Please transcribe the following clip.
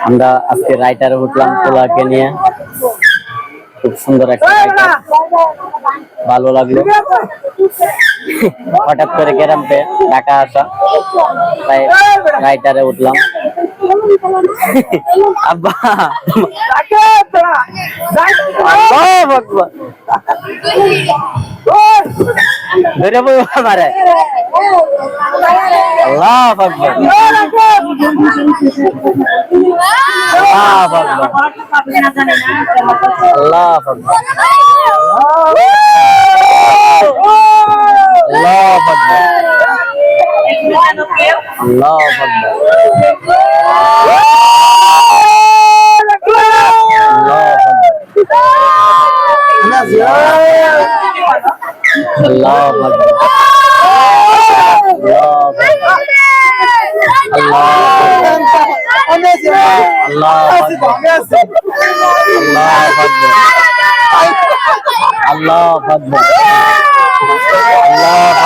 আমরা আজকে রাইটারে উঠলাম পোলাকে নিয়ে, খুব সুন্দর একটা রাইটার, ভালো লাগলো। হঠাৎ করে গ্রামে ঢাকা আসা, তাই রাইটারে উঠলাম। আব্বা ধরে বলবো আমারে, আল্লাহ আকবার, আল্লাহ আকবার, আল্লাহ